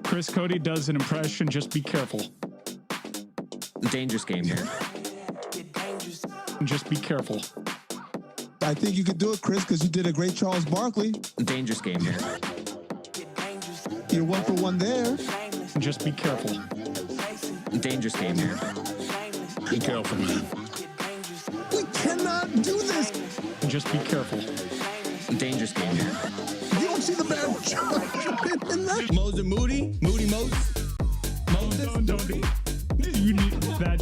Chris Cody does an impression. Just be careful. Dangerous game here. Just be careful. I think you could do it, Chris, because you did a great Charles Barkley. Dangerous game here. You're 1 for 1 there. Just be careful. Dangerous game here. Be careful, man. We cannot do this. Just be careful. Dangerous game here. You don't see the bad charge in that? Moses Moody, Moody Moses. Don't. You need that.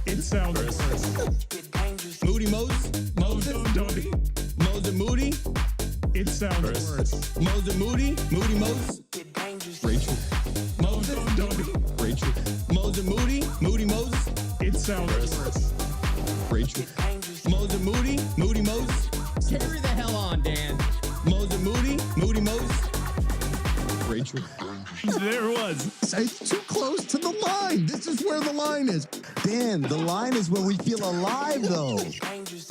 It sounds worse. Moody Moses, Moses. Don't. Moses Moody. It sounds worse. Moses Moody, Moody Moses. Rachel. Moses. Don't. Rachel. Moses Moody, Moody Moses. It sounds worse. Rachel. Moses Moody, Moody Moses. Carry the hell on, Dan. Moses Moody, Moody Moses. Rachel. There it was. It's too close to the line. This is where the line is. Dan, the line is where we feel alive, though.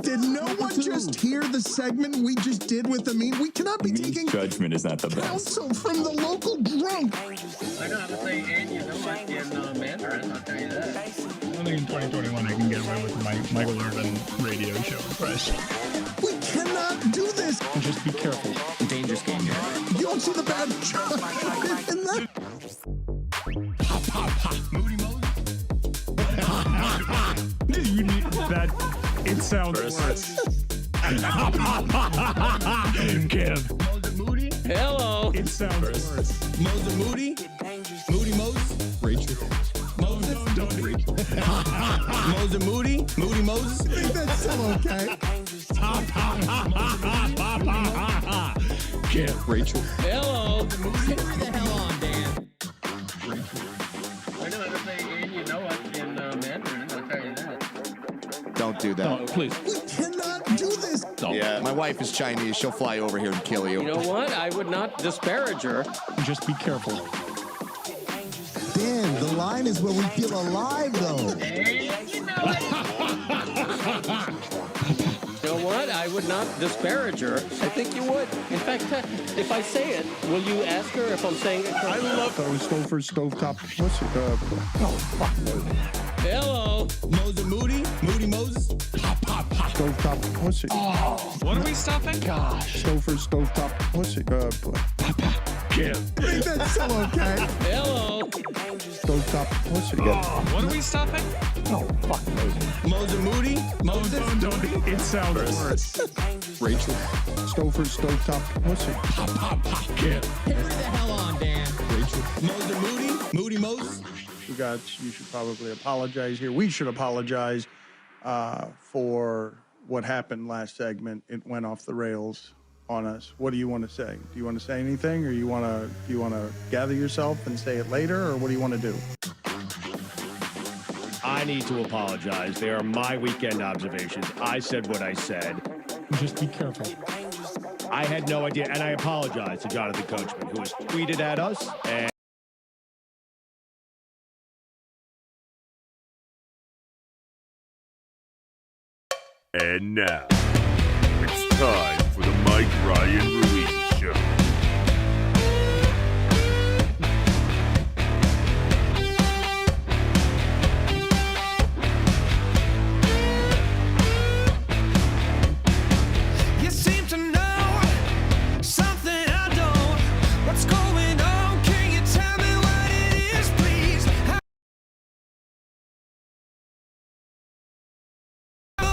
Did no one just hear the segment we just did with Amin? We cannot be taking judgment is not the best. counsel from the local drunk. I know how to say, and you know what, in Mandarin, I'll tell you that. I think in 2021 I can get away with my Michael Irvin radio show impression. We cannot do this. Just be careful. Dangerous game here. You don't see the bad charge in that? Moody Moses. You need that. It sounds worse. Kev. Moses Moody. Hello. It sounds worse. Moses Moody. Moody Moses. Rachel. Moses. Don't. Rachel. Moses Moody. Moody Moses. I think that's still okay. Kev. Rachel. Hello. Carry the hell on, Dan. I know how to say, and you know what, in Mandarin, I'll tell you that. Don't do that. Oh, please. We cannot do this. Yeah, my wife is Chinese. She'll fly over here and kill you. You know what? I would not disparage her. Just be careful. Dan, the line is where we feel alive, though. And you know it. You know what? I would not disparage her. I think you would. In fact, if I say it, will you ask her if I'm saying it correctly? I love those Stouffer stovetop pussy. Hello. Moses Moody. Moody Moses. Stovetop pussy. What are we stuffing? Gosh. Stouffer stovetop pussy. Kev. I think that's still okay. Hello. Stovetop pussy. What are we stuffing? Moses Moody. Moses. Don't. It sounds worse. Rachel. Stouffer stovetop pussy. Kev. Carry the hell on, Dan. Rachel. Moses Moody. Moody Moses. You should probably apologize here. We should apologize for what happened last segment. It went off the rails on us. What do you want to say? Do you want to say anything, or do you want to gather yourself and say it later, or what do you want to do? I need to apologize. They are my weekend observations. I said what I said. Just be careful. I had no idea, and I apologize to Jonathan Coachman, who has tweeted at us. And now, it's time for the Mike Ryan Ruiz Show. You seem to know something I don't. What's going on? Can you tell me what it is, please?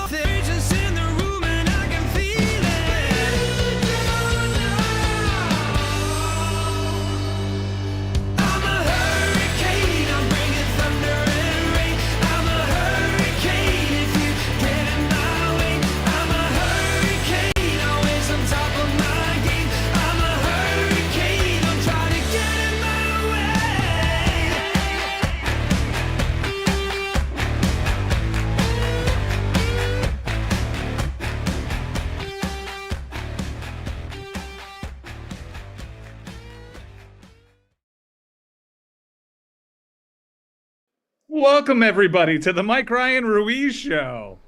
There's just in the room and I can feel it. I'm a hurricane, I'm bringing thunder and rain. I'm a hurricane if you get in my way. I'm a hurricane, always on top of my game. I'm a hurricane, I'm trying to get in my way. Welcome, everybody, to the Mike Ryan Ruiz Show.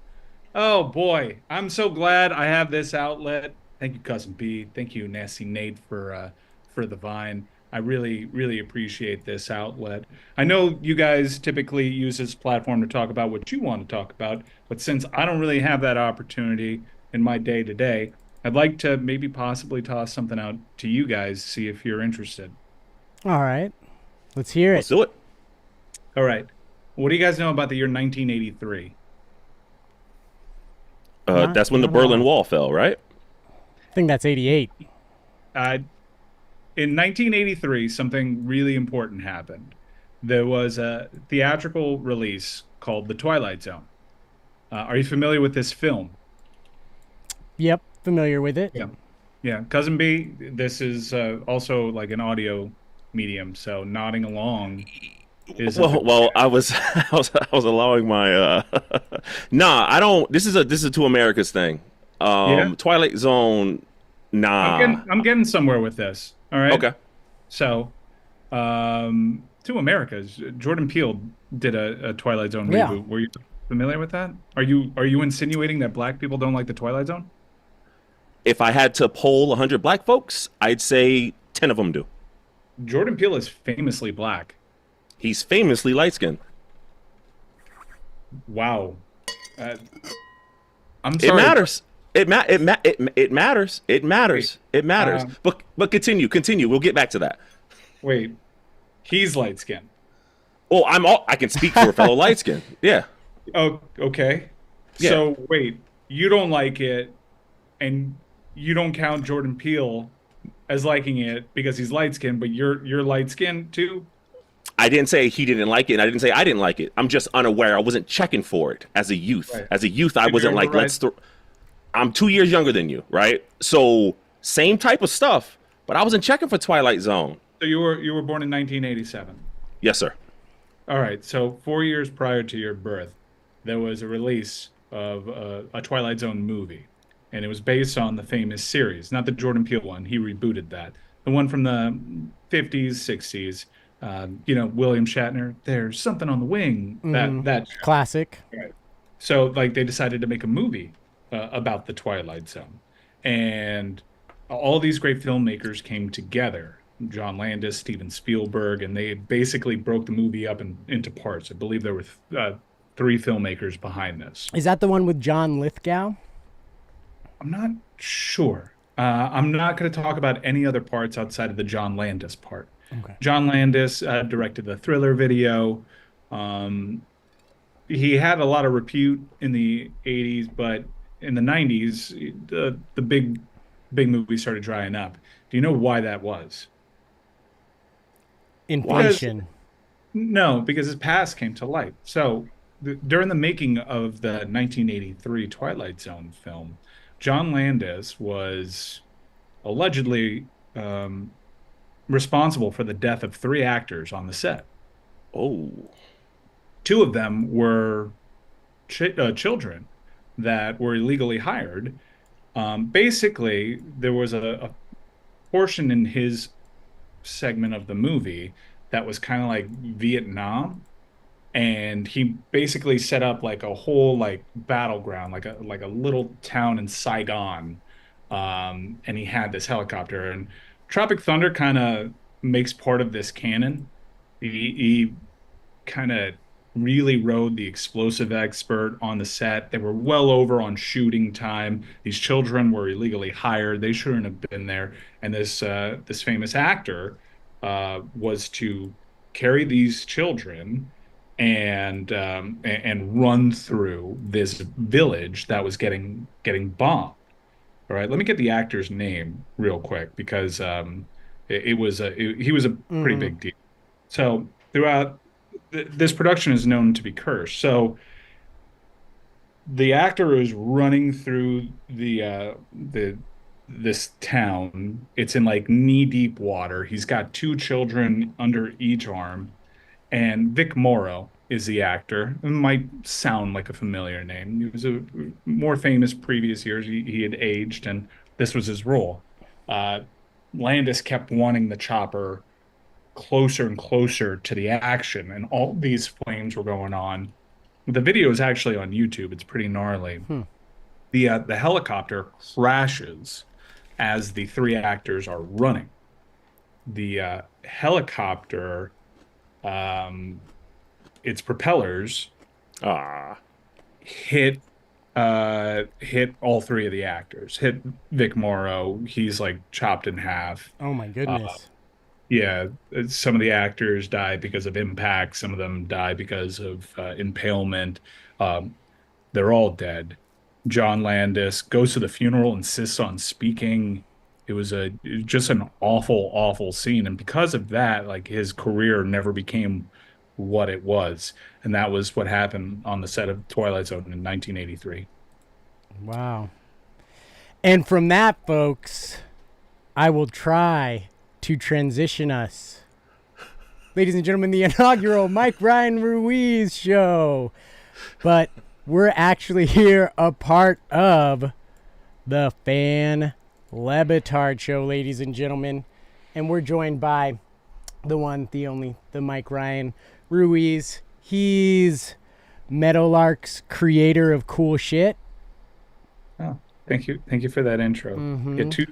Oh, boy. I'm so glad I have this outlet. Thank you, Cousin B. Thank you, Nasty Nate, for the Vine. I really, really appreciate this outlet. I know you guys typically use this platform to talk about what you want to talk about, but since I don't really have that opportunity in my day to day, I'd like to maybe possibly toss something out to you guys, see if you're interested. All right. Let's hear Let's it. do it. All right. What do you guys know about the year 1983? That's when the Berlin Wall fell, right? I think that's 88. In 1983, something really important happened. There was a theatrical release called The Twilight Zone. Are you familiar with this film? Yep, familiar with it. Yeah. Yeah. Cousin B, this is also like an audio medium, so nodding along is Well, I was allowing my nah, I don't. This is a Two Americas thing. Yeah? Twilight Zone, nah. I'm getting somewhere with this. All right. Okay. So, Two Americas. Jordan Peele did a Twilight Zone Yeah. reboot. Were you familiar with that? Are you insinuating that black people don't like the Twilight Zone? If I had to poll 100 black folks, I'd say 10 of them do. Jordan Peele is famously black. He's famously light skinned. Wow. I'm It sorry. matters. It matters. It matters. It matters. But continue. We'll get back to that. Wait, he's light skinned. Oh, I can speak for a fellow light skin. Yeah. Oh, okay. Yeah. So wait, you don't like it, and you don't count Jordan Peele as liking it because he's light skinned, but you're light skinned too. I didn't say he didn't like it, and I didn't say I didn't like it. I'm just unaware. I wasn't checking for it as a youth. Right. As a youth, I Did you wasn't ever like, ride- let's. I'm 2 years younger than you, right? So same type of stuff, but I wasn't checking for Twilight Zone. So you were born in 1987. Yes, sir. All right. So 4 years prior to your birth, there was a release of a Twilight Zone movie, and it was based on the famous series, not the Jordan Peele one. He rebooted that. The one from the 50s, 60s. William Shatner. There's something on the wing. That show. Classic. Right. So like they decided to make a movie about the Twilight Zone, and all these great filmmakers came together. John Landis, Steven Spielberg, and they basically broke the movie up into parts. I believe there were 3 filmmakers behind this. Is that the one with John Lithgow? I'm not sure. I'm not going to talk about any other parts outside of the John Landis part. Okay. John Landis directed the Thriller video. He had a lot of repute in the 80s, but in the 90s, the big movies started drying up. Do you know why that was? Inflation. No, because his past came to light. So during the making of the 1983 Twilight Zone film, John Landis was allegedly responsible for the death of 3 actors on the set. Oh. 2 of them were children that were illegally hired. Basically, there was a portion in his segment of the movie that was kind of like Vietnam, and he basically set up like a whole like battleground, like a little town in Saigon, and he had this helicopter. And Tropic Thunder kind of makes part of this canon. He kind of really rode the explosive expert on the set. They were well over on shooting time. These children were illegally hired. They shouldn't have been there. And this famous actor was to carry these children and run through this village that was getting bombed. All right, let me get the actor's name real quick because he was a pretty big deal. So throughout this production is known to be cursed. So the actor is running through this town. It's in like knee-deep water. He's got 2 children under each arm, and Vic Morrow is the actor. It might sound like a familiar name. He was a more famous previous years. He had aged, and this was his role. Landis kept wanting the chopper closer and closer to the action, and all these flames were going on. The video is actually on YouTube. It's pretty gnarly. The helicopter crashes as the 3 actors are running. The helicopter, its propellers hit all three of the actors. Hit Vic Morrow. He's like chopped in half. Oh my goodness. Yeah, some of the actors died because of impact. Some of them died because of impalement. They're all dead. John Landis goes to the funeral, insists on speaking. It was just an awful, awful scene, and because of that, like his career never became what it was, and that was what happened on the set of Twilight Zone in 1983. Wow. And from that, folks, I will try to transition us, ladies and gentlemen, the inaugural Mike Ryan Ruiz show. But we're actually here a part of the Dan Le Batard Show, ladies and gentlemen. And we're joined by the one, the only, the Mike Ryan Ruiz. He's Meadowlark's creator of cool shit. Oh, thank you for that intro. Mm-hmm. Yeah,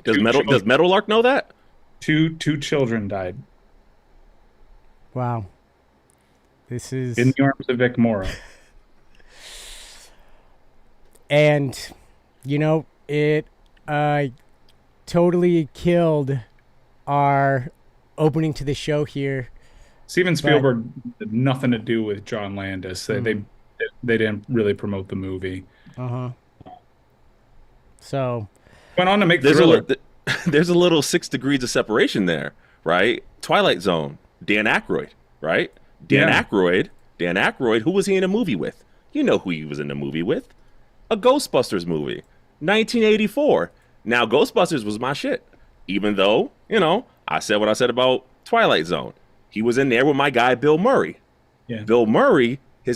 Does Meadowlark know that? Two children died. Wow. This is in the arms of Vic Morrow. And, it totally killed our opening to the show here. Steven Spielberg had nothing to do with John Landis. They didn't really promote the movie. So went on to make there's a little 6 degrees of separation there, right? Twilight Zone, Dan Aykroyd, right? Dan Aykroyd, who was he in a movie with? You know who he was in a movie with. A Ghostbusters movie, 1984. Now, Ghostbusters was my shit, even though, I said what I said about Twilight Zone. He was in there with my guy, Bill Murray. Yeah. Bill Murray, I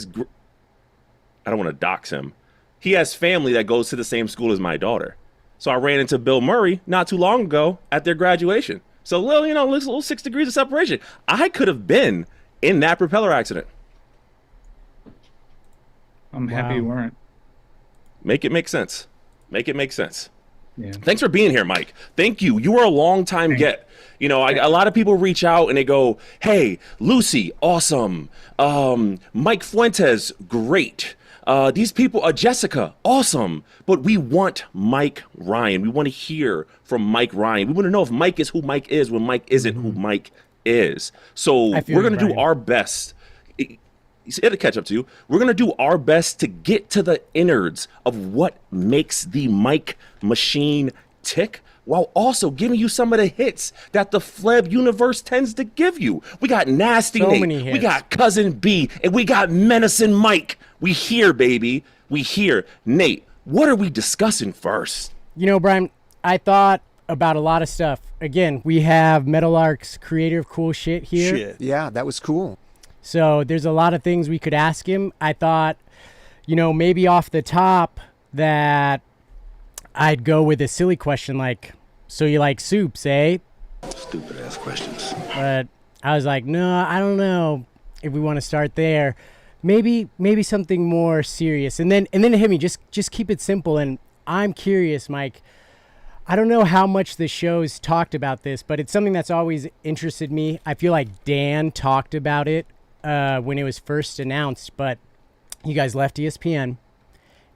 don't want to dox him. He has family that goes to the same school as my daughter. So I ran into Bill Murray not too long ago at their graduation. So, little 6 degrees of separation. I could have been in that propeller accident. I'm happy you weren't. Make it make sense. Make it make sense. Yeah. Thanks for being here, Mike. Thank you. You were a long time get. A lot of people reach out and they go, "Hey, Lucy, awesome. Mike Fuentes, great. These people, Jessica, awesome. But we want Mike Ryan. We want to hear from Mike Ryan. We want to know if Mike is who Mike is when Mike isn't who Mike is. So we're going to do our best. It'll catch up to you. We're going to do our best to get to the innards of what makes the Mike machine tick, while also giving you some of the hits that the Fleb universe tends to give you. We got Nasty Nate, we got Cousin B, and we got Menacing Mike. We here, baby. We here. Nate, what are we discussing first? Brian, I thought about a lot of stuff. Again, we have Meadowlark's creator of cool shit here. Yeah, that was cool. So there's a lot of things we could ask him. I thought, maybe off the top that I'd go with a silly question like, so you like soups, eh? Stupid ass questions. But I was like, no, I don't know if we want to start there. Maybe something more serious. And then it hit me, just keep it simple. And I'm curious, Mike. I don't know how much the show's talked about this, but it's something that's always interested me. I feel like Dan talked about it when it was first announced, but you guys left ESPN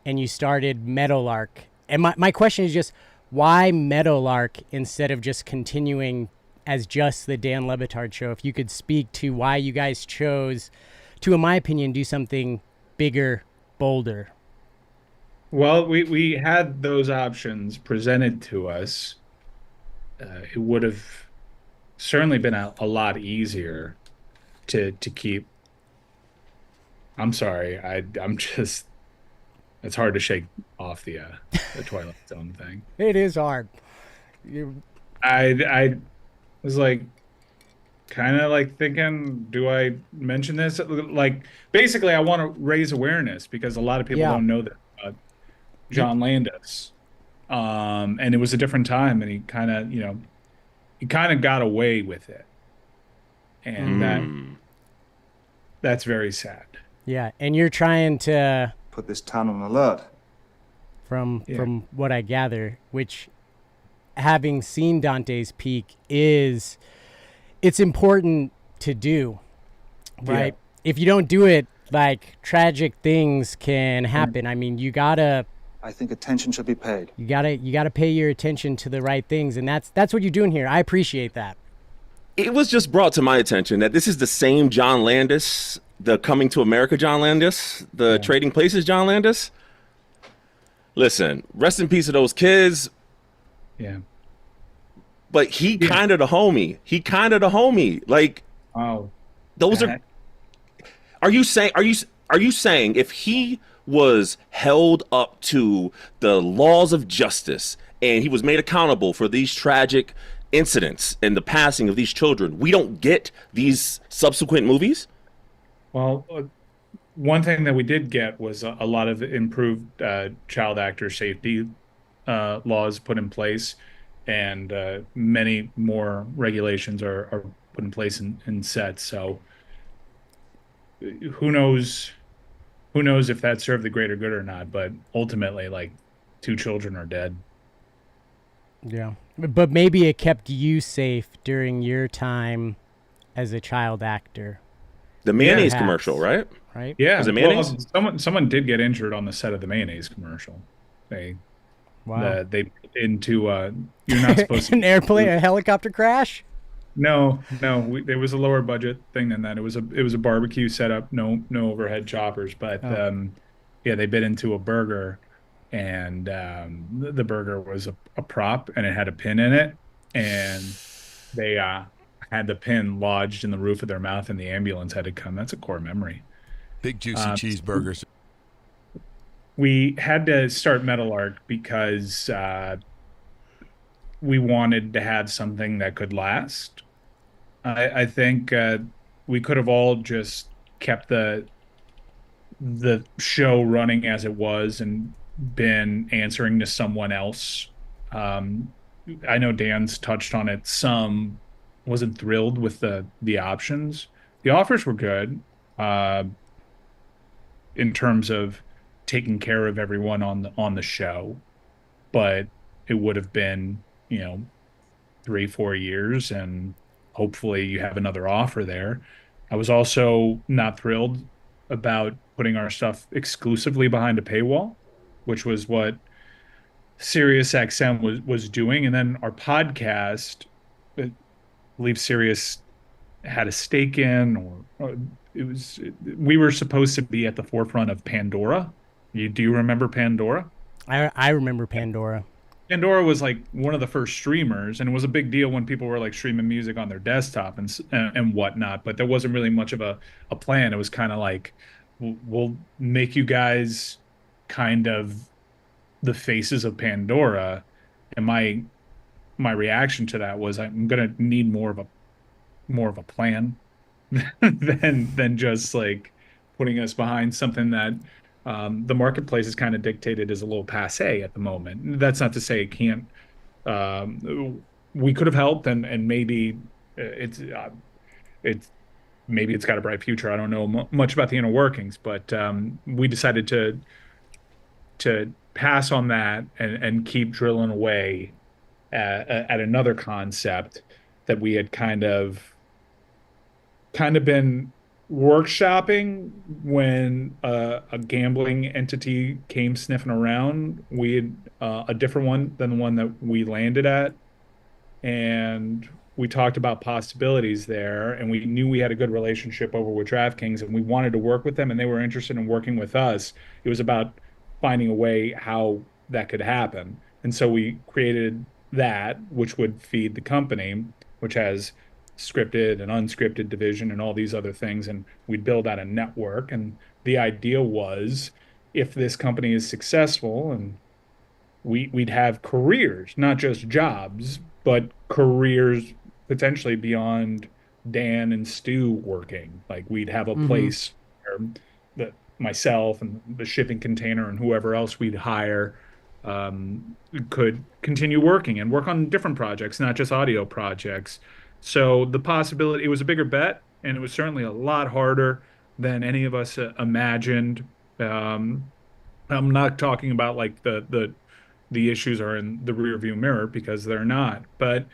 and you started Meadowlark. And my question is just, why Meadowlark instead of just continuing as just the Dan Le Batard Show? If you could speak to why you guys chose to, in my opinion, do something bigger, bolder. Well, we had those options presented to us. It would have certainly been a lot easier to keep. I'm sorry, I'm just. It's hard to shake off the Twilight Zone thing. It is hard. I was like, kind of like thinking, do I mention this? Like, basically, I want to raise awareness because a lot of people don't know that John Landis, and it was a different time, and he kind of got away with it, and that's very sad. Yeah, and you're trying to put this town on alert. From what I gather, which, having seen Dante's Peak, is it's important to do, right? Yeah. If you don't do it, like tragic things can happen. I mean, I think attention should be paid. you gotta pay your attention to the right things, and that's what you're doing here. I appreciate that. It was just brought to my attention that this is the same John Landis, the Coming to America John Landis, the Trading Places John Landis. Listen, rest in peace to those kids. Yeah. But he kind of the homie. He kind of the homie. Like, oh, those are. Are you saying if he was held up to the laws of justice and he was made accountable for these tragic incidents and the passing of these children, we don't get these subsequent movies? Well, one thing that we did get was a lot of improved child actor safety laws put in place, and many more regulations are put in place in sets. So who knows if that served the greater good or not, but ultimately, like, 2 children are dead. Yeah. But maybe it kept you safe during your time as a child actor. The mayonnaise Perhaps. commercial, right? Right? Yeah. Was it mayonnaise? Well, someone did get injured on the set of the mayonnaise commercial. Wow. They into you're not supposed to An airplane, a helicopter crash? No, there was a lower budget thing than that. It was a barbecue setup, no overhead choppers, but they bit into a burger, and the burger was a prop, and it had a pin in it, and they had the pin lodged in the roof of their mouth, and the ambulance had to come. That's a core memory. Big juicy cheeseburgers. We had to start Meadowlark because we wanted to have something that could last. I think we could have all just kept the show running as it was and been answering to someone else. I know Dan's touched on it some. Wasn't thrilled with the options. The offers were good in terms of taking care of everyone on the show, but it would have been 3-4 years, and hopefully you have another offer there. I was also not thrilled about putting our stuff exclusively behind a paywall, which was what SiriusXM was doing, and then our podcast, I believe Sirius had a stake in, or we were supposed to be at the forefront of Pandora. Do you remember Pandora? I remember Pandora. Pandora was like one of the first streamers, and it was a big deal when people were like streaming music on their desktop and whatnot. But there wasn't really much of a plan. It was kind of like, we'll make you guys kind of the faces of Pandora. And my reaction to that was, I'm gonna need more of a plan than just like putting us behind something that the marketplace is kind of dictated as a little passé at the moment. That's not to say it can't. We could have helped, and maybe it's maybe it's got a bright future. I don't know much about the inner workings, but we decided to pass on that and keep drilling away at another concept that we had kind of been workshopping when a gambling entity came sniffing around. We had a different one than the one that we landed at, and we talked about possibilities there, and we knew we had a good relationship over with DraftKings, and we wanted to work with them, and they were interested in working with us. It was about finding a way how that could happen, and so we created that, which would feed the company, which has scripted and unscripted division and all these other things, and we'd build out a network. And the idea was, if this company is successful, and we'd have careers, not just jobs, but careers potentially beyond Dan and Stu working. Like, we'd have a place where myself and the shipping container and whoever else we'd hire could continue working and work on different projects, not just audio projects. So the possibility, it was a bigger bet, and it was certainly a lot harder than any of us imagined. I'm not talking about like the issues are in the rear view mirror, because they're not. But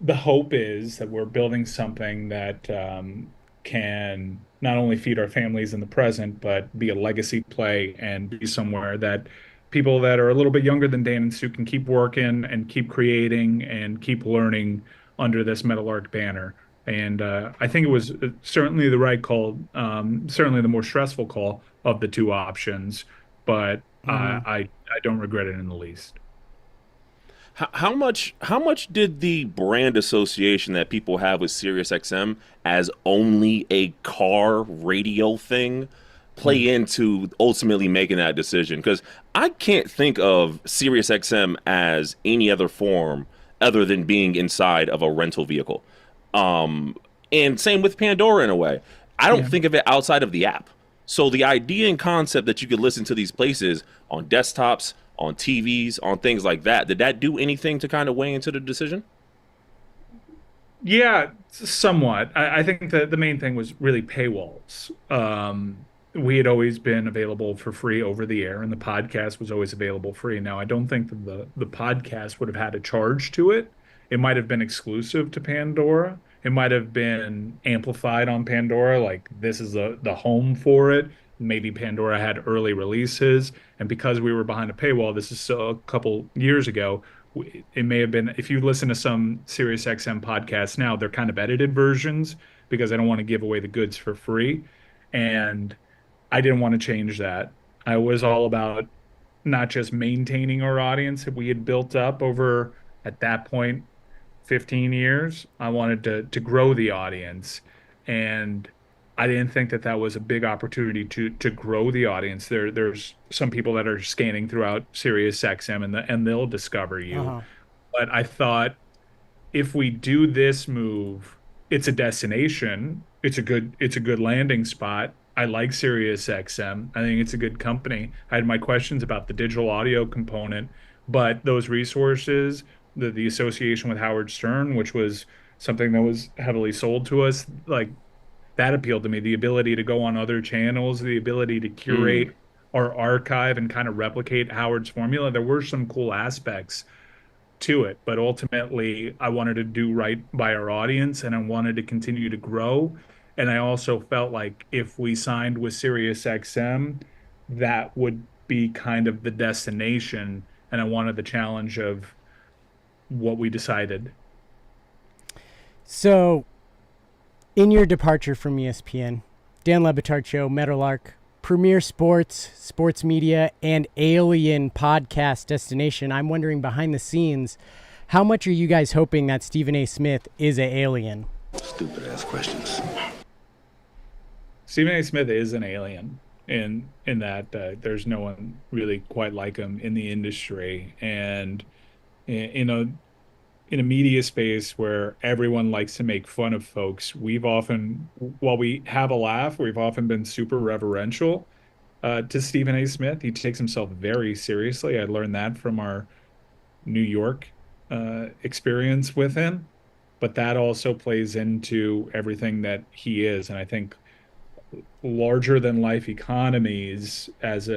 the hope is that we're building something that can not only feed our families in the present, but be a legacy play and be somewhere that people that are a little bit younger than Dan and Sue can keep working and keep creating and keep learning under this Meadowlark banner. And I think it was certainly the right call, certainly the more stressful call of the two options, but Mhm. I don't regret it in the least. How much did the brand association that people have with SiriusXM as only a car radio thing play into ultimately making that decision? Because I can't think of SiriusXM as any other form other than being inside of a rental vehicle. And same with Pandora in a way. I don't Yeah. think of it outside of the app. So the idea and concept that you could listen to these places on desktops, on TVs, on things like that, did that do anything to kind of weigh into the decision? Yeah, somewhat. I think that the main thing was really paywalls. We had always been available for free over the air, and the podcast was always available free. Now, I don't think that the podcast would have had a charge to it. It might have been exclusive to Pandora. It might have been amplified on Pandora, like this is the home for it. Maybe Pandora had early releases, and because we were behind a paywall, this is a couple years ago, it may have been, if you listen to some SiriusXM podcasts now, they're kind of edited versions because I don't want to give away the goods for free. And I didn't want to change that. I was all about not just maintaining our audience that we had built up over, at that point, 15 years. I wanted to grow the audience. And I didn't think that that was a big opportunity to grow the audience. There's some people that are scanning throughout Sirius XM and they'll discover you. Uh-huh. But I thought if we do this move, it's a destination. It's a good landing spot. I like Sirius XM. I think it's a good company. I had my questions about the digital audio component, but those resources, the association with Howard Stern, which was something that was heavily sold to us, like that appealed to me. The ability to go on other channels, the ability to Mm. curate our archive and kind of replicate Howard's formula. There were some cool aspects to it, but ultimately I wanted to do right by our audience and I wanted to continue to grow. And I also felt like if we signed with SiriusXM, that would be kind of the destination. And I wanted the challenge of what we decided. So, in your departure from ESPN, Dan Le Batard Show, Meadowlark, premier sports, sports media, and alien podcast destination, I'm wondering behind the scenes, how much are you guys hoping that Stephen A. Smith is an alien? Stupid ass questions. Stephen A. Smith is an alien in that there's no one really quite like him in the industry, and in a media space where everyone likes to make fun of folks, we've often, while we have a laugh, we've often been super reverential to Stephen A. Smith. He takes himself very seriously. I learned that from our New York experience with him, but that also plays into everything that he is. And I think larger than life economies as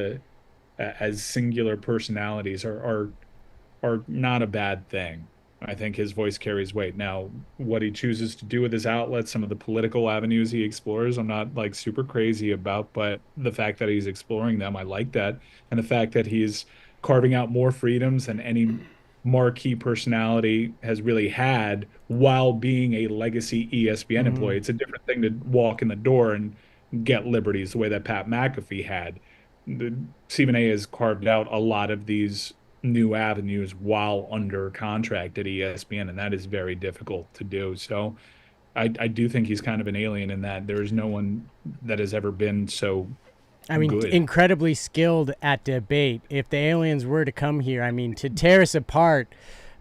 singular personalities are not a bad thing. I think his voice carries weight. Now, what he chooses to do with his outlets, some of the political avenues he explores, I'm not like super crazy about, but the fact that he's exploring them, I like that. And the fact that he's carving out more freedoms than any marquee personality has really had while being a legacy ESPN Mhm. employee. It's a different thing to walk in the door and get liberties the way that Pat McAfee had. Stephen A has carved out a lot of these new avenues while under contract at ESPN, and that is very difficult to do. So I do think he's kind of an alien in that there is no one that has ever been so I mean, good. incredibly skilled at debate. If the aliens were to come here, I mean, to tear us apart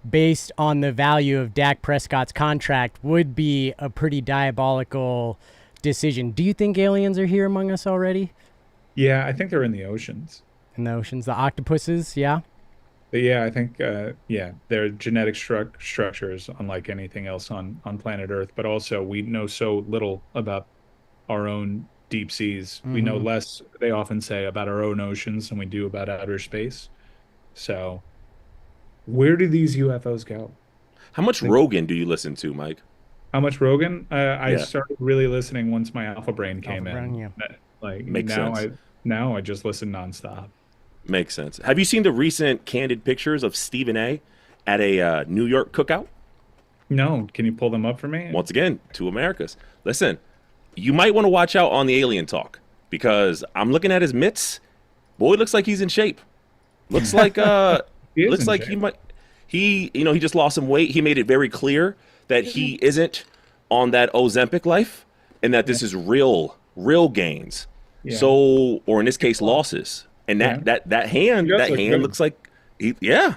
based on the value of Dak Prescott's contract would be a pretty diabolical decision. Do you think aliens are here among us already? Yeah, I think they're in the oceans. In the oceans, the octopuses, yeah? But yeah, I think yeah, their genetic structures unlike anything else on planet Earth, but also we know so little about our own deep seas. We know Mhm. less, they often say, about our own oceans than we do about outer space. So where do these UFOs go? How much Rogan do you listen to, Mike? How much Rogan? I Yeah. started really listening once my Alpha Brain came Alpha in. Brain, yeah. Like Makes now, sense. now I just listen nonstop. Makes sense. Have you seen the recent candid pictures of Stephen A. at a New York cookout? No, can you pull them up for me? Once again, two Americas. Listen, you might want to watch out on the alien talk because I'm looking at his mitts. Boy, looks like he's in shape. Looks like He is looks in like shape. he might. He he just lost some weight. He made it very clear that he isn't on that Ozempic life and that this is real gains. Yeah. So, or in this case, losses. And Yeah. that hand He does look good. looks like yeah.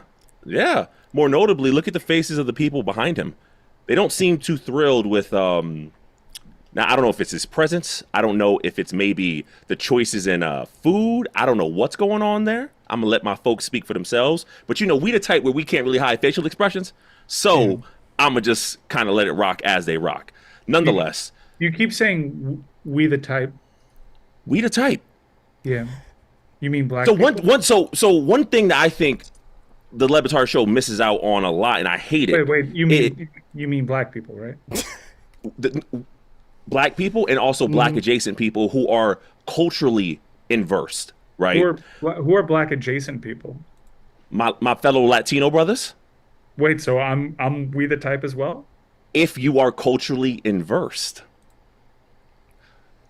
More notably, look at the faces of the people behind him. They don't seem too thrilled with now I don't know if it's his presence. I don't know if it's maybe the choices in food. I don't know what's going on there. I'm gonna let my folks speak for themselves. But we the type where we can't really hide facial expressions. So I'm gonna just kind of let it rock as they rock. Nonetheless, You keep saying we the type. we the type. Yeah. You mean black? So people? one thing that I think the Le Batard Show misses out on a lot, and I hate it. Wait. You mean black people, right? Black people and also black adjacent people who are culturally inversed, right? Who are black adjacent people? My fellow Latino brothers. Wait, so I'm we the type as well? If you are culturally inversed,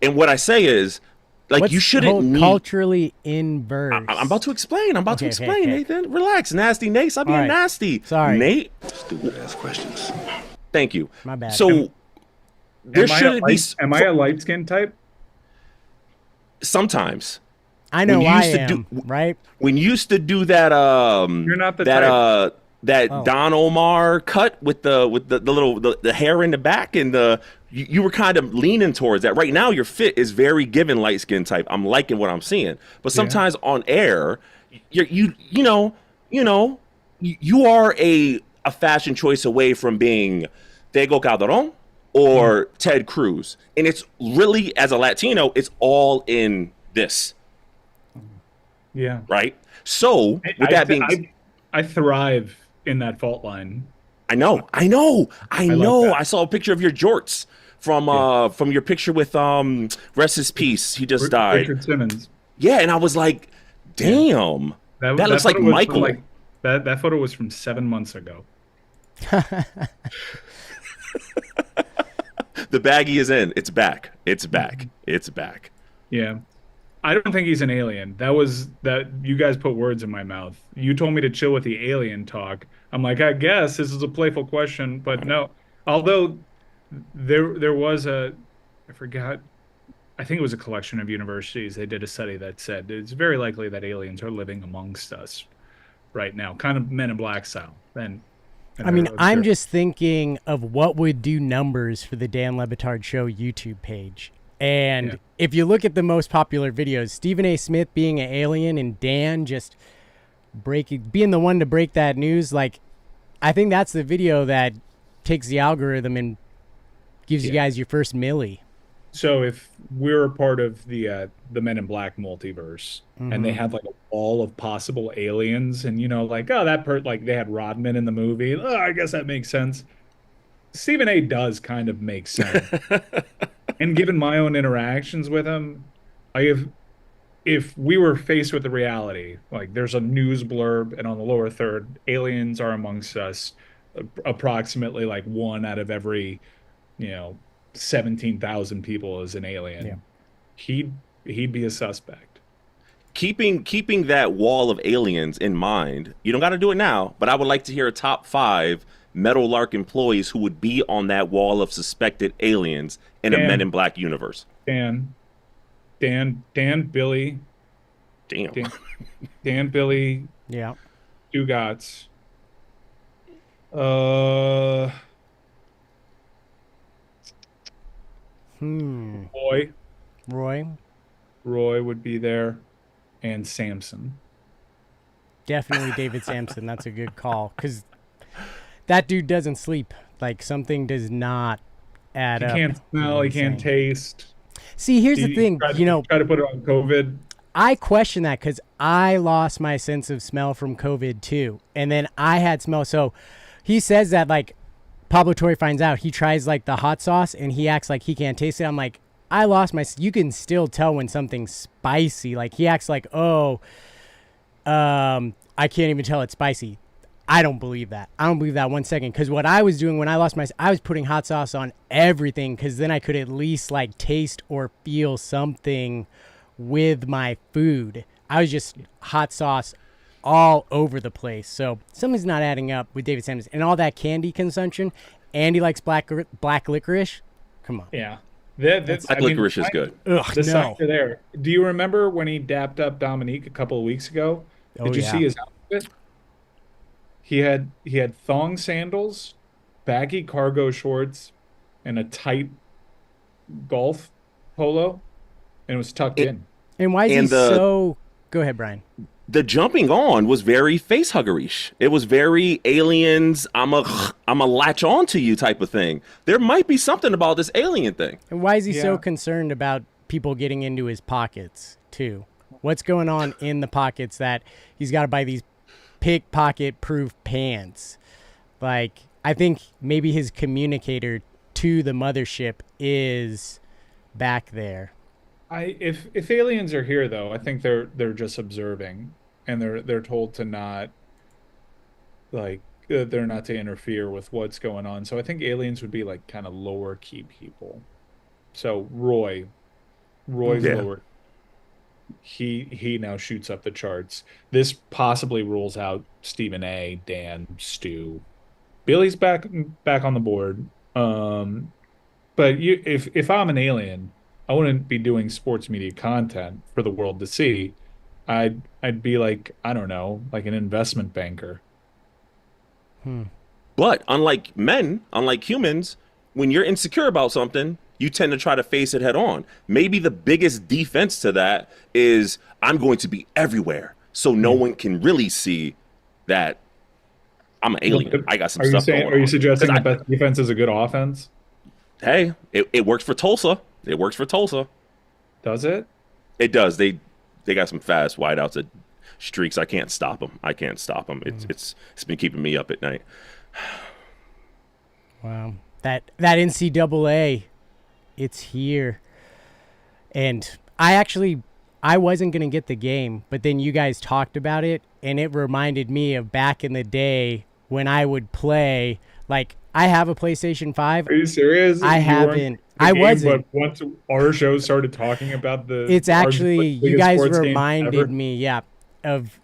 and what I say is, like, What's you shouldn't need. culturally inverse. I'm about to explain. Okay, okay. Nathan. Relax, nasty Nate. Stop being All right. nasty. Sorry. Nate. Stupid ass questions. Thank you. My bad. So there shouldn't be. Am I a light skin type? Sometimes. I know when you I used to am, right? When you used to do that, You're not the that type. that Oh. Don Omar cut with the little the hair in the back and you were kind of leaning towards that. Right now, your fit is very given light skin type. I'm liking what I'm seeing, but sometimes on air, you are a fashion choice away from being Diego Calderon or Ted Cruz, and it's really, as a Latino, it's all in this. Yeah. Right. So with that being, I thrive in that fault line. I know. that. I saw a picture of your jorts from your picture with rest his peace. He just died. Richard Simmons. Yeah, and I was like, damn, that looks like photo was Michael. from, that photo was from 7 months ago. The baggie is in. It's back. It's back. It's back. Yeah. I don't think he's an alien. That you guys put words in my mouth. You told me to chill with the alien talk. I'm like, I guess this is a playful question, but no. Although there was I forgot, I think it was a collection of universities. They did a study that said it's very likely that aliens are living amongst us right now, kind of Men in Black style. And I mean, I'm just thinking of what would do numbers for the Dan Le Batard Show YouTube page. And if you look at the most popular videos, Stephen A. Smith being an alien and Dan just being the one to break that news, like, I think that's the video that takes the algorithm and gives you guys your first milli. So if we're a part of the Men in Black multiverse, and they had like a wall of possible aliens, and like, oh, like they had Rodman in the movie, oh, I guess that makes sense. Stephen A. does kind of make sense. And given my own interactions with him, if we were faced with the reality, like there's a news blurb, and on the lower third, aliens are amongst us, approximately like 1 out of every, 17,000 people is an alien. Yeah. He'd be a suspect. Keeping that wall of aliens in mind, you don't got to do it now, but I would like to hear a top 5 Meadowlark employees who would be on that wall of suspected aliens in a Men in Black universe. Dan, Billy. Damn. Dan, Billy. Yeah. Dugatz. Roy would be there, and Samson. Definitely David Sampson. That's a good call, because that dude doesn't sleep. Like, something does not add up. He can't smell. He can't taste. See, here's the thing. Try to put it on COVID. I question that because I lost my sense of smell from COVID too, and then I had smell. So, he says that like Pablo Torre finds out, he tries like the hot sauce and he acts like he can't taste it. I'm like, I lost my. You can still tell when something's spicy. Like he acts like, oh, I can't even tell it's spicy. I don't believe that. I don't believe that 1 second. Because what I was doing when I lost my, I was putting hot sauce on everything. Because then I could at least like taste or feel something with my food. I was just hot sauce all over the place. So something's not adding up with David Samuels and all that candy consumption. And he likes black licorice. Come on. Yeah. Black licorice is good. Ugh, The no. signs are there. Do you remember when he dapped up Dominique a couple of weeks ago? Did you see his outfit? He had thong sandals, baggy cargo shorts, and a tight golf polo, and it was tucked in. And why is he so... Go ahead, Brian. The jumping on was very face huggerish. It was very aliens, I'm a latch on to you type of thing. There might be something about this alien thing. And why is he so concerned about people getting into his pockets, too? What's going on in the pockets that he's got to buy these pickpocket-proof pants? Like, I think maybe his communicator to the mothership is back there. If aliens are here though, I think they're just observing, and they're told to not they're not to interfere with what's going on. So I think aliens would be like kind of lower key people. So Roy's lower. He now shoots up the charts. This possibly rules out Stephen A, Dan, Stu. Billy's back on the board. But if I'm an alien, I wouldn't be doing sports media content for the world to see. I'd be like, I don't know, like an investment banker. But unlike humans, when you're insecure about something, you tend to try to face it head on. Maybe the biggest defense to that is I'm going to be everywhere, so no one can really see that I'm an alien. I got some stuff going on. Are you suggesting the best defense is a good offense? Hey, it works for Tulsa. It works for Tulsa. Does it? It does. They got some fast wideouts at streaks. I can't stop them. It's been keeping me up at night. Wow. That NCAA, it's here. And I wasn't going to get the game, but then you guys talked about it, and it reminded me of back in the day when I would play. Like, I have a PlayStation 5. Are you serious? I haven't. I wasn't. But once our show started talking about it's actually, you guys reminded me, of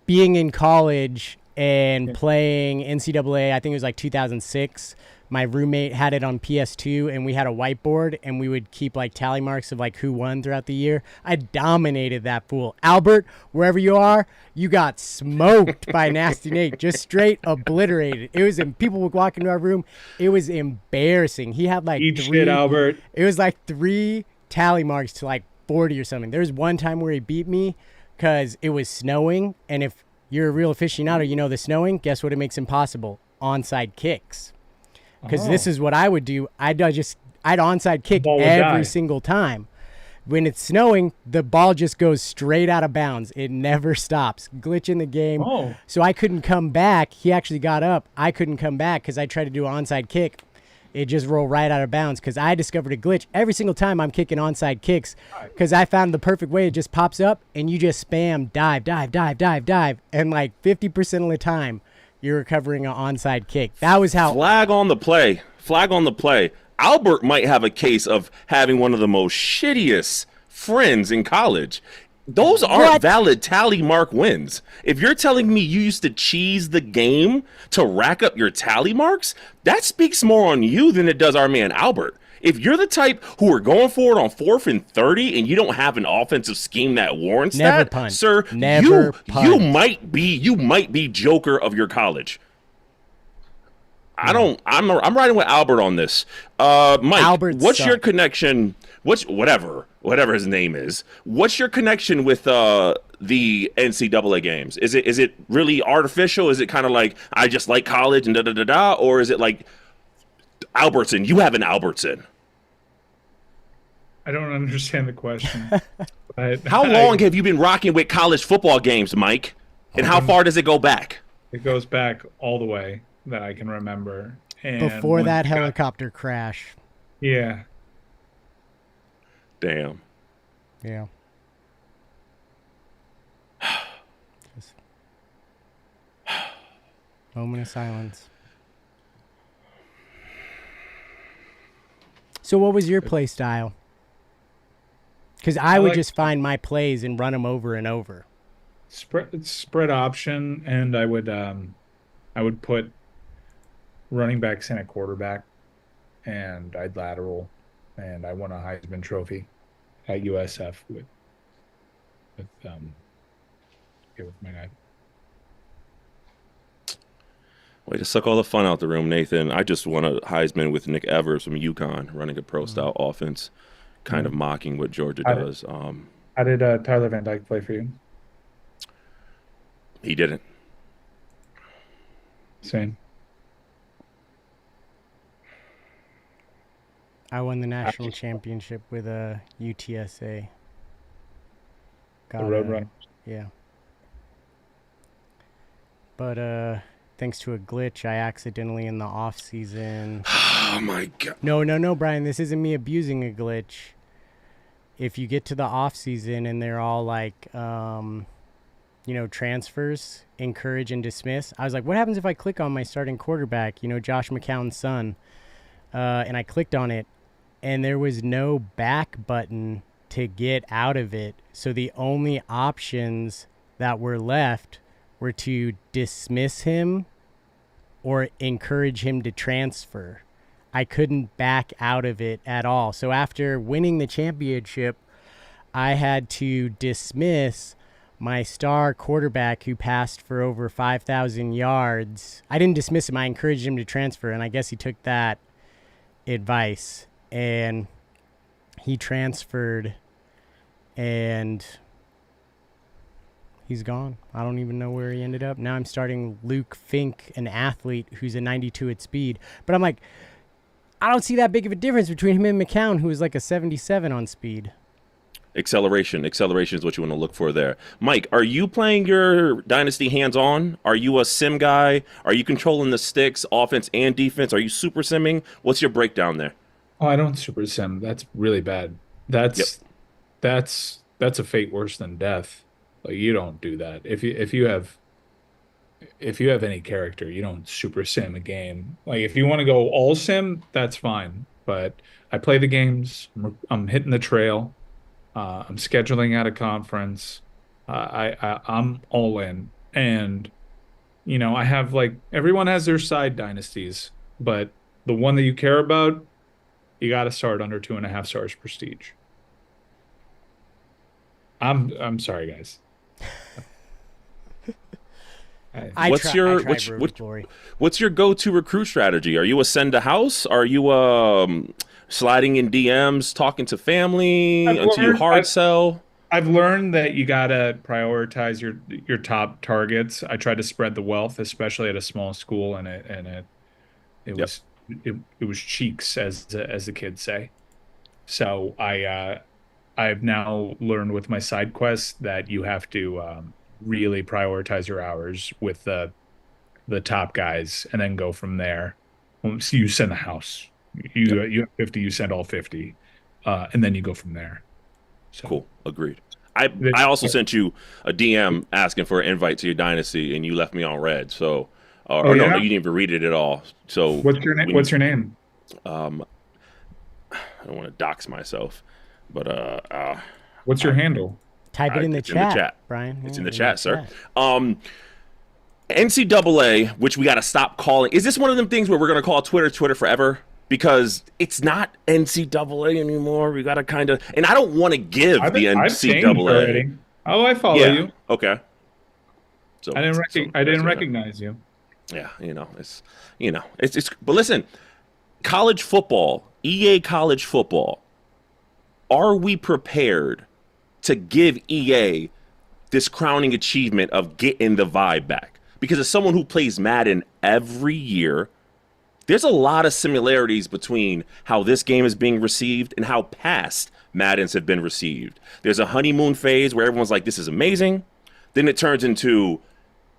being in college and playing NCAA. I think it was like 2006. My roommate had it on PS2, and we had a whiteboard, and we would keep like tally marks of like who won throughout the year. I dominated that fool. Albert, wherever you are, you got smoked by Nasty Nate, just straight obliterated. It was, people would walk into our room. It was embarrassing. He had like Eat shit, Albert. It was like 3 tally marks to like 40 or something. There was one time where he beat me because it was snowing, and if you're a real aficionado, you know the snowing. Guess what? It makes impossible. Onside kicks. Because this is what I would do. I'd onside kick every single time. When it's snowing, the ball just goes straight out of bounds. It never stops. Glitch in the game. So I couldn't come back. He actually got up. I couldn't come back because I tried to do an onside kick. It just rolled right out of bounds because I discovered a glitch. Every single time I'm kicking onside kicks because I found the perfect way. It just pops up and you just spam dive, dive, dive, dive, dive. And like 50% of the time, you're recovering an onside kick. That was how... Flag on the play. Flag on the play. Albert might have a case of having one of the most shittiest friends in college. Those aren't valid tally mark wins. If you're telling me you used to cheese the game to rack up your tally marks, that speaks more on you than it does our man Albert. If you're the type who are going for it on 4th and 30 and you don't have an offensive scheme that warrants that, sir, you might be Joker of your college. I'm riding with Albert on this. Mike, what's your connection? Whatever his name is. What's your connection with the NCAA games? Is it really artificial? Is it kind of like I just like college and da, or is it like Albertson? You have an Albertson. I don't understand the question. How long have you been rocking with college football games, Mike? And how far does it go back? It goes back all the way. that I can remember. And Before when that it got- helicopter crash. Yeah. Damn. Yeah. Just moment of silence. So what was your play style? Because I would like- just find my plays and run them over and over. Spread option, and I would put running backs in at quarterback, and I'd lateral, and I won a Heisman Trophy at USF with my guy. Way to suck all the fun out the room, Nathan. I just won a Heisman with Nick Evers from UConn, running a pro-style offense, kind of mocking what Georgia does. How did Tyler Van Dyke play for you? He didn't. Same. I won the national championship with a UTSA. The Roadrunners. Yeah. But thanks to a glitch, I accidentally in the off season. Oh my God. No, Brian. This isn't me abusing a glitch. If you get to the off season and they're all like, transfers, encourage and dismiss. I was like, what happens if I click on my starting quarterback? Josh McCown's son, and I clicked on it, and there was no back button to get out of it. So the only options that were left were to dismiss him or encourage him to transfer. I couldn't back out of it at all. So after winning the championship, I had to dismiss my star quarterback who passed for over 5,000 yards. I didn't dismiss him. I encouraged him to transfer, and I guess he took that advice. And he transferred, and he's gone. I don't even know where he ended up. Now I'm starting Luke Fink, an athlete who's a 92 at speed. But I'm like, I don't see that big of a difference between him and McCown, who is like a 77 on speed. Acceleration is what you want to look for there. Mike, are you playing your Dynasty hands-on? Are you a sim guy? Are you controlling the sticks, offense and defense? Are you super simming? What's your breakdown there? Oh, I don't super sim. That's really bad. That's a fate worse than death. Like, you don't do that. If you have any character, you don't super sim a game. Like, if you want to go all sim, that's fine. But I play the games. I'm hitting the trail. I'm scheduling out a conference. I'm all in. And, I have everyone has their side dynasties, but the one that you care about, you got to start under 2.5 stars prestige. I'm sorry, guys. What's your go-to recruit strategy? Are you a send a house? Are you sliding in DMs, talking to family until you hard sell? I've learned that you gotta prioritize your top targets. I tried to spread the wealth, especially at a small school, and it was cheeks, as the kids say. So I've now learned with my side quests that you have to really prioritize your hours with the top guys, and then go from there. So you send the house. You have 50. You send all 50, and then you go from there. So. Cool. Agreed. I also sent you a DM asking for an invite to your dynasty, and you left me on red. So, no, you didn't even read it at all. So, what's your name? What's your name? I don't want to dox myself, but what's your handle? Type it in the chat, Brian. It's in the chat, sir. NCAA, which we got to stop calling. Is this one of them things where we're going to call Twitter forever? Because it's not NCAA anymore. We got to kind of, and I don't want to give the NCAA. Oh, I follow you. Okay. So I didn't recognize you. Yeah, it's. But listen, college football, EA college football. Are we prepared to give EA this crowning achievement of getting the vibe back? Because as someone who plays Madden every year, there's a lot of similarities between how this game is being received and how past Maddens have been received. There's a honeymoon phase where everyone's like, this is amazing. Then it turns into,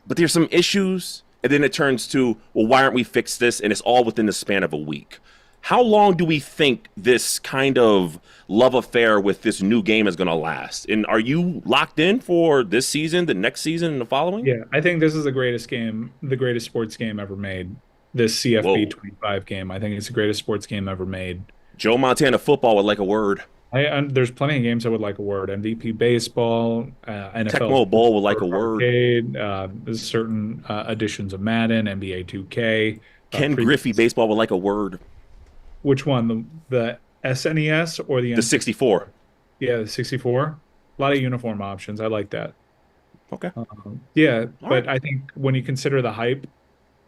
but there's some issues. and then it turns to, well, why aren't we fix this? And it's all within the span of a week. How long do we think this kind of love affair with this new game is going to last? And are you locked in for this season, the next season, and the following? Yeah, I think this is the greatest game, the greatest sports game ever made. This CFB Whoa. 25 game. I think it's the greatest sports game ever made. Joe Montana football would like a word. There's plenty of games I would like a word. MVP baseball, NFL Tecmo Bowl would like a word. Arcade, there's certain editions of Madden, NBA 2K. Ken Griffey baseball would like a word. Which one? The SNES or the 64? Yeah, the 64. A lot of uniform options. I like that. Okay. Yeah, All but right. I think when you consider the hype,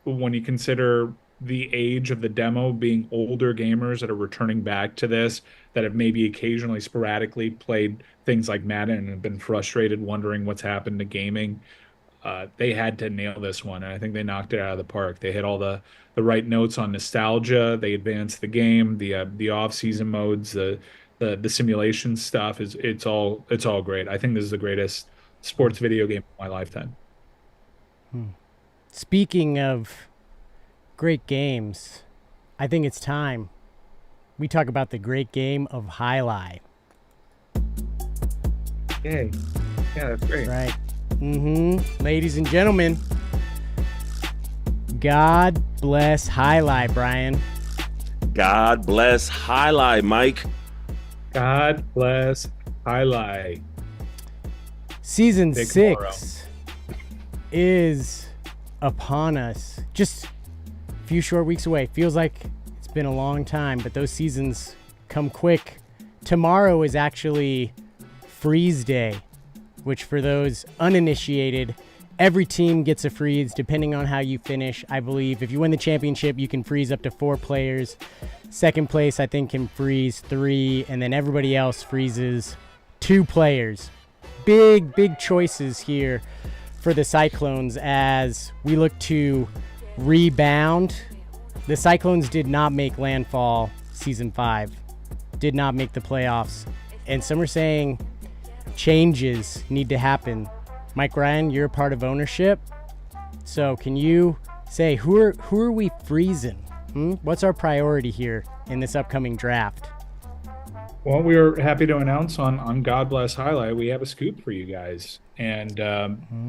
when you consider the age of the demo being older gamers that are returning back to this, that have maybe occasionally sporadically played things like Madden and have been frustrated wondering what's happened to gaming, they had to nail this one, and I think they knocked it out of the park. They hit all the right notes on nostalgia. They advanced the game, the off-season modes, the simulation stuff it's all great. I think this is the greatest sports video game of my lifetime. Speaking of great games, I think it's time we talk about the great game of Alai. Yay. Yeah, that's great. Right. Ladies and gentlemen, God bless Alai, Brian. God bless Alai, Mike. God bless Alai. Season Big 6 is upon us. Just a few short weeks away. Feels like it's been a long time, but those seasons come quick. Tomorrow is actually Freeze Day, which for those uninitiated, every team gets a freeze depending on how you finish. I believe if you win the championship, you can freeze up to 4 players. Second place, I think, can freeze 3, and then everybody else freezes 2 players. Big choices here for the Cyclones as we look to rebound. The Cyclones did not make landfall season 5, did not make the playoffs, and some are saying changes need to happen. Mike Ryan, you're a part of ownership, so can you say who are we freezing? What's our priority here in this upcoming draft? Well, we are happy to announce on God Bless Highlight, we have a scoop for you guys, and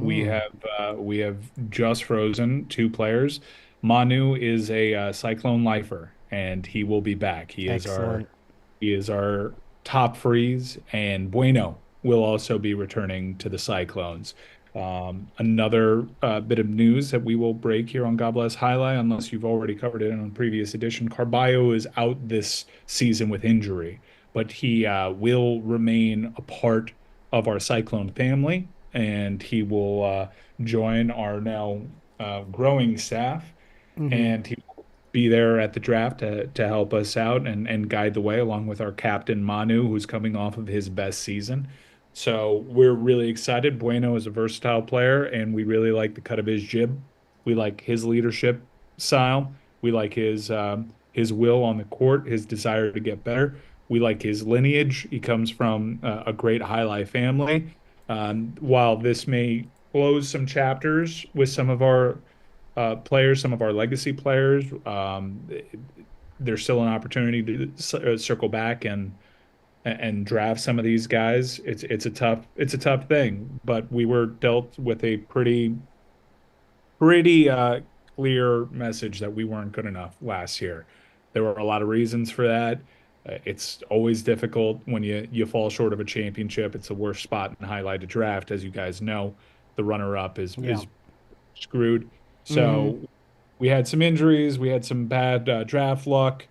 we have just frozen 2 players. Manu is a Cyclone lifer, and he will be back. He is our top freeze, and Bueno will also be returning to the Cyclones. Another bit of news that we will break here on God Bless Highlight, unless you've already covered it in a previous edition. Carballo is out this season with injury, but he will remain a part of our Cyclone family, and he will join our now growing staff, and he will be there at the draft to help us out and guide the way, along with our captain Manu, who's coming off of his best season. So we're really excited. Bueno is a versatile player, and we really like the cut of his jib. We like his leadership style. We like his will on the court, his desire to get better. We like his lineage. He comes from a great Highlight family. While this may close some chapters with some of our players, some of our legacy players, there's still an opportunity to circle back and draft some of these guys. It's a tough thing, but we were dealt with a pretty clear message that we weren't good enough last year. There were a lot of reasons for that. It's always difficult when you fall short of a championship. It's the worst spot in Highlight to draft, as you guys know. The runner-up is screwed. So we had some injuries, we had some bad draft luck,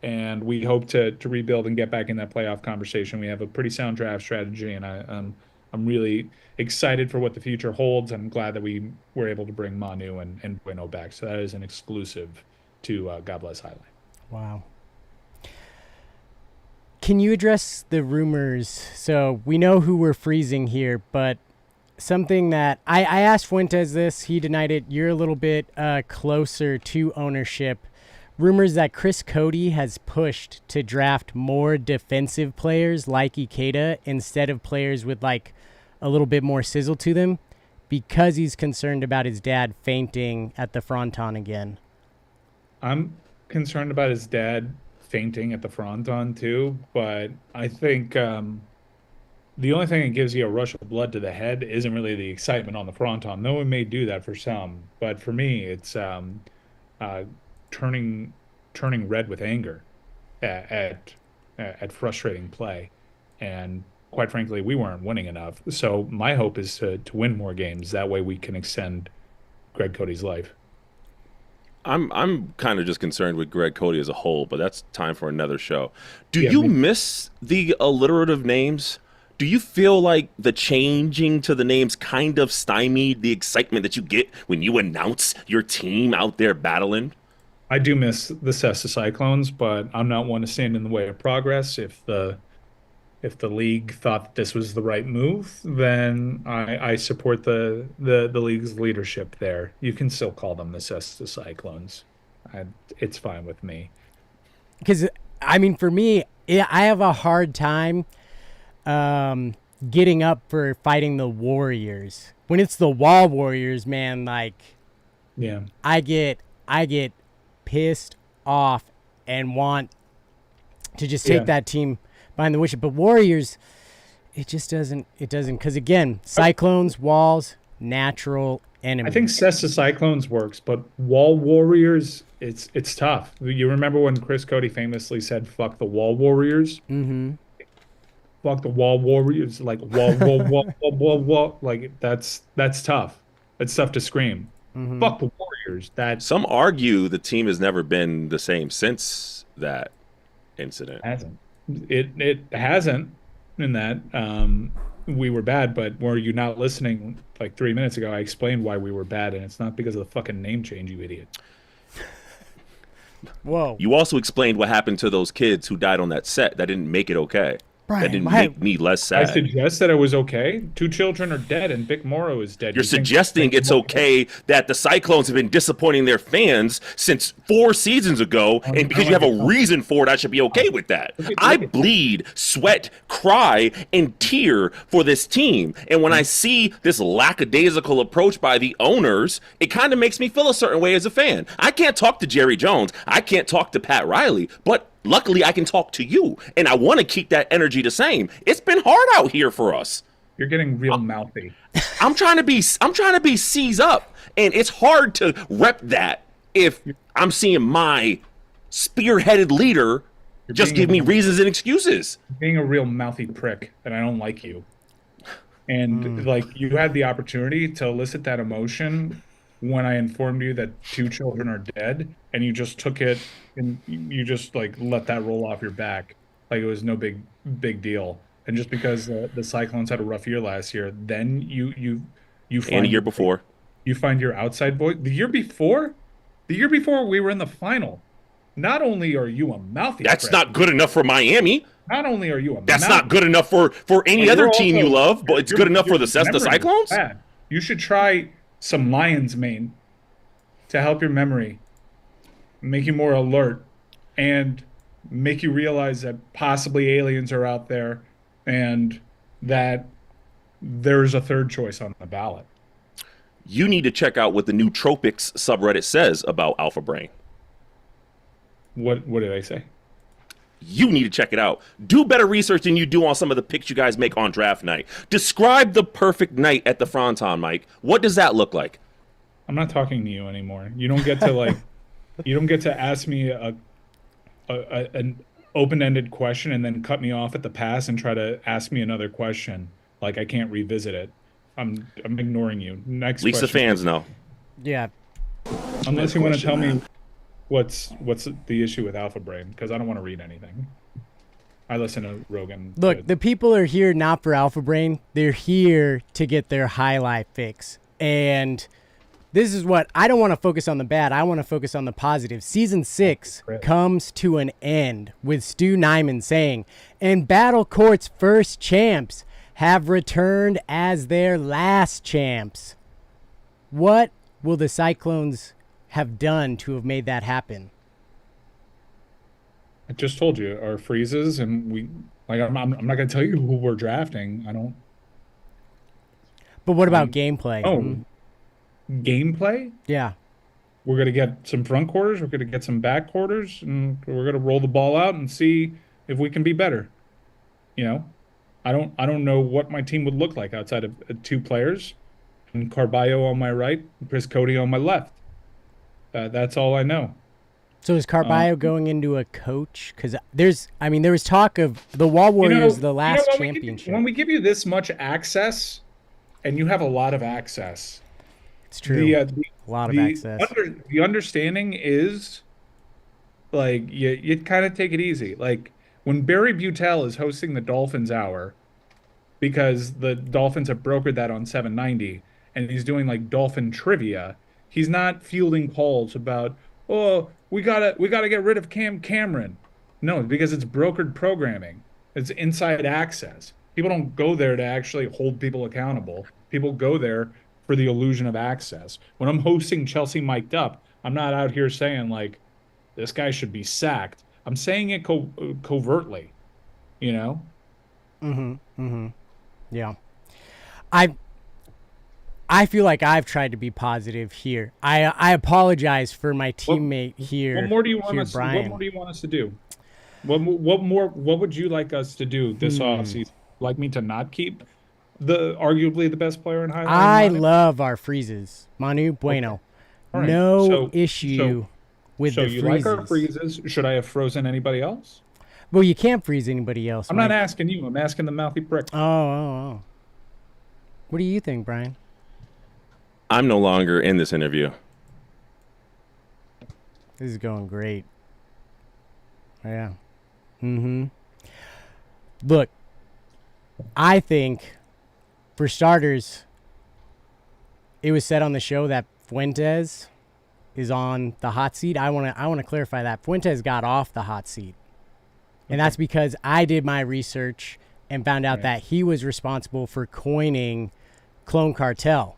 and we hope to rebuild and get back in that playoff conversation. We have a pretty sound draft strategy, and I'm really excited for what the future holds. I'm glad that we were able to bring Manu and Bueno back. So that is an exclusive to God Bless Highlight. Wow. Can you address the rumors? So we know who we're freezing here, but something that I asked Fuentes this, he denied it. You're a little bit closer to ownership. Rumors that Chris Cody has pushed to draft more defensive players like Ikeda instead of players with like a little bit more sizzle to them. because he's concerned about his dad fainting at the fronton again. I'm concerned about his dad fainting at the fronton too, but I think the only thing that gives you a rush of blood to the head isn't really the excitement on the fronton. No one may do that for some, but for me, it's turning red with anger at frustrating play, and quite frankly, we weren't winning enough. So my hope is to win more games. That way, we can extend Greg Cody's life. I'm kind of just concerned with Greg Cody as a whole, but that's time for another show. Do you miss the alliterative names? Do you feel like the changing to the names kind of stymied the excitement that you get when you announce your team out there battling? I do miss the Cessa Cyclones, but I'm not one to stand in the way of progress. If the league thought this was the right move, then I support the league's leadership there. You can still call them the Cessa Cyclones. It's fine with me. Because, I mean, for me, I have a hard time getting up for fighting the Warriors. When it's the Wall Warriors, man, like, yeah, I get pissed off and want to just take that team behind the wicket. But Warriors, it doesn't, because again, Cyclones, Walls, natural enemy. I think Cessa Cyclones works, but Wall Warriors, it's tough. You remember when Chris Cody famously said, fuck the Wall Warriors? Mm-hmm. Fuck the Wall Warriors, like wall. Like that's tough. It's tough to scream. Mm-hmm. Fuck the Warriors. Some argue the team has never been the same since that incident. It hasn't in that we were bad, but were you not listening like 3 minutes ago? I explained why we were bad, and it's not because of the fucking name change, you idiot. Whoa. You also explained what happened to those kids who died on that set. That didn't make it okay. Brian, that didn't make me less sad. I suggest that it was okay. 2 children are dead, and Vic Morrow is dead. You're suggesting it's okay that the Cyclones have been disappointing their fans since 4 seasons ago, and because you have a reason for it, I should be okay with that. I bleed, sweat, cry, and tear for this team. And when I see this lackadaisical approach by the owners, it kind of makes me feel a certain way as a fan. I can't talk to Jerry Jones. I can't talk to Pat Riley, but luckily I can talk to you, and I want to keep that energy the same. It's been hard out here for us. You're getting real mouthy. I'm trying to be C's up, and it's hard to rep that if I'm seeing my spearheaded leader just give me reasons and excuses. Being a real mouthy prick, and I don't like you. And like, you had the opportunity to elicit that emotion when I informed you that 2 children are dead, and you just took it and you just like let that roll off your back like it was no big deal. And just because the Cyclones had a rough year last year, then you find, and a year before, you find your outside voice. The year before we were in the final. Not only are you a mouthy, that's not good enough for Miami. Not only are you a that's not good enough for any other team you love, but it's good enough for the Cessa Cyclones. You should try some lion's mane to help your memory, make you more alert, and make you realize that possibly aliens are out there and that there's a third choice on the ballot. You need to check out what the new Tropics subreddit says about Alpha Brain. What did I say? You need to check it out. Do better research than you do on some of the picks you guys make on draft night. Describe the perfect night at the fronton, Mike. What does that look like? I'm not talking to you anymore. You don't get to like, you don't get to ask me an open-ended question and then cut me off at the pass and try to ask me another question. Like I can't revisit it. I'm ignoring you. Next. At least question. the fans know. Yeah. Unless you want to tell me what's the issue with Alpha Brain, because I don't want to read anything. I listen to Rogan. Look, the people are here not for Alpha Brain. They're here to get their highlight fix. And this is what I don't want to focus on the bad. I want to focus on the positive. Season 6 comes to an end with Stu Nyman saying, and Battle Court's first champs have returned as their last champs. What will the Cyclones have done to have made that happen? I just told you our freezes, and we like. I'm not going to tell you who we're drafting. I don't. But what about gameplay? Oh, gameplay? Yeah. We're going to get some front quarters. We're going to get some back quarters, and we're going to roll the ball out and see if we can be better. You know, I don't know what my team would look like outside of 2 players, and Carballo on my right, and Chris Cody on my left. That's all I know. So is Carballo going into a coach? Because there was talk of the Wall Warriors, the last championship. When we give you this much access, and you have a lot of access, it's true. A lot of access. The understanding is, like, you kind of take it easy. Like, when Barry Butel is hosting the Dolphins Hour, because the Dolphins have brokered that on 790, and he's doing, like, Dolphin trivia, he's not fielding calls about, oh, we gotta get rid of Cam Cameron. No, because it's brokered programming. It's inside access. People don't go there to actually hold people accountable. People go there for the illusion of access. When I'm hosting Chelsea Mic'd Up, I'm not out here saying, like, this guy should be sacked. I'm saying it covertly, you know? Yeah. I feel like I've tried to be positive here. I apologize for my teammate here. What more do you want us to do? What would you like us to do this offseason? Like me to not keep arguably the best player in highlight? I love our freezes. Manu Bueno. Okay. All right. No issue with the freezes. So you like our freezes. Should I have frozen anybody else? Well, you can't freeze anybody else. I'm not asking you. I'm asking the mouthy prick. Oh. What do you think, Brian? I'm no longer in this interview. This is going great. Yeah. Look, I think, for starters, it was said on the show that Fuentes is on the hot seat. I want to clarify that. Fuentes got off the hot seat. And that's because I did my research and found out that he was responsible for coining Clone Cartel.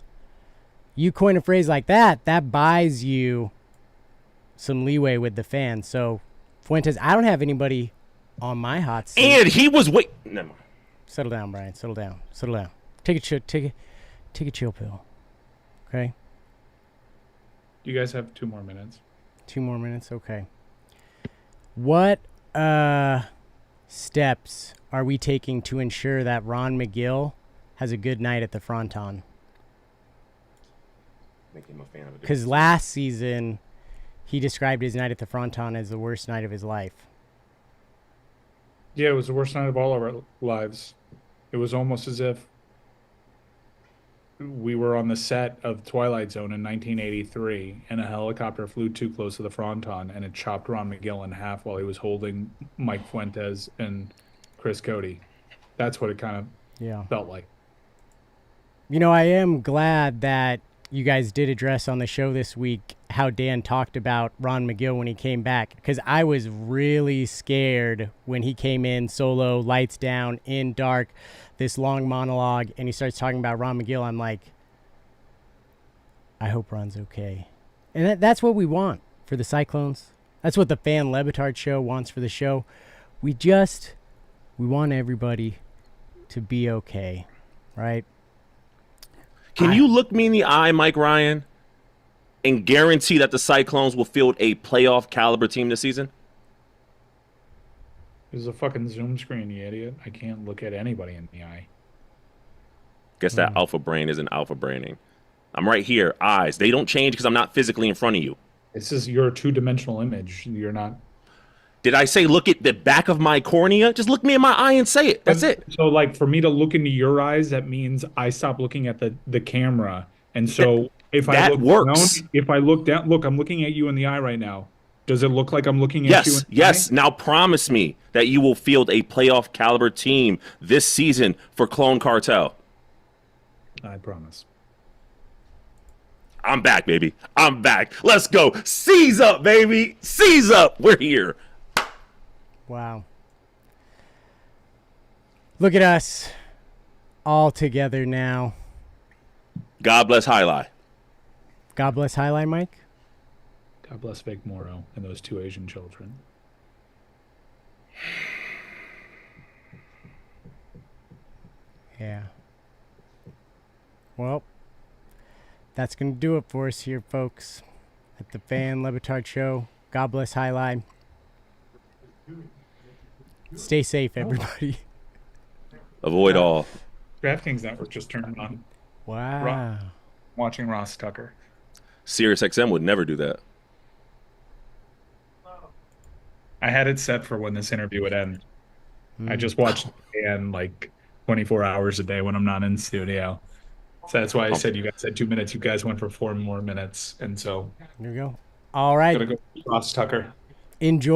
You coin a phrase like that, that buys you some leeway with the fans. So, Fuentes, I don't have anybody on my hot seat. And he was never mind. Settle down, Brian. Settle down. Take a chill pill. Okay? You guys have 2 more minutes. 2 more minutes? Okay. What steps are we taking to ensure that Ron McGill has a good night at the Fronton? Make him a fan of it. Because last season, he described his night at the Fronton as the worst night of his life. Yeah, it was the worst night of all of our lives. It was almost as if we were on the set of Twilight Zone in 1983, and a helicopter flew too close to the Fronton, and it chopped Ron McGill in half while he was holding Mike Fuentes and Chris Cody. That's what it kind of felt like. You know, I am glad that you guys did address on the show this week how Dan talked about Ron McGill when he came back, because I was really scared when he came in solo, lights down, in dark, this long monologue, and he starts talking about Ron McGill. I'm like, I hope Ron's okay. And that's what we want for the Cyclones. That's what the fan Le Batard Show wants for the show. We want everybody to be okay, right? Can you look me in the eye, Mike Ryan, and guarantee that the Cyclones will field a playoff caliber team this season? This is a fucking Zoom screen, you idiot. I can't look at anybody in the eye. Guess that alpha brain isn't alpha braining. I'm right here, eyes. They don't change because I'm not physically in front of you. This is your 2-dimensional image. You're not. Did I say look at the back of my cornea? Just look me in my eye and say it. That's it. So, like, for me to look into your eyes, that means I stop looking at the camera. And so if I look down, look, I'm looking at you in the eye right now. Does it look like I'm looking at you in the eye? Now promise me that you will field a playoff caliber team this season for Clone Cartel. I promise. I'm back, baby. I'm back. Let's go. Seize up, baby. Seize up. We're here. Wow. Look at us all together now. God bless Alai. God bless Alai, Mike. God bless Vic Morrow and those 2 Asian children. Yeah. Well, that's going to do it for us here, folks, at the Dan Le Batard Show. God bless Alai. Stay safe, everybody. Avoid all. DraftKings Network just turned on. Wow. Watching Ross Tucker. SiriusXM would never do that. I had it set for when this interview would end. I just watched and like 24 hours a day when I'm not in studio. So that's why I said you guys had 2 minutes. You guys went for 4 more minutes, and so There you go. All right. gotta go Ross Tucker. Enjoy.